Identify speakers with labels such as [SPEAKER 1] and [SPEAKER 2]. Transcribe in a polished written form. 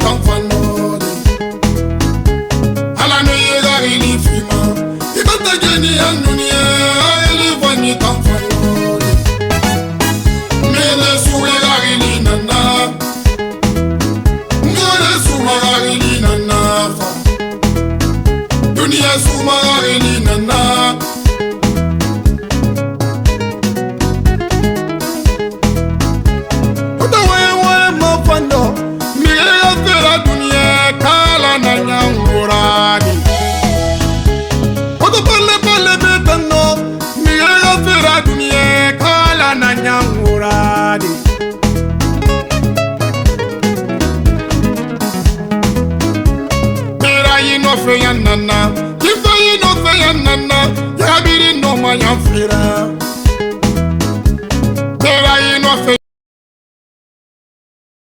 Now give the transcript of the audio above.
[SPEAKER 1] kamfanode ala no yega ili fima ibata jeni anunie ili vani kamfanode mele suwega ili nana ngore suwega ili nana fa dunia suwega ili nana Nana, if I know Fayanana, Yabiri no my young Fira. There I know.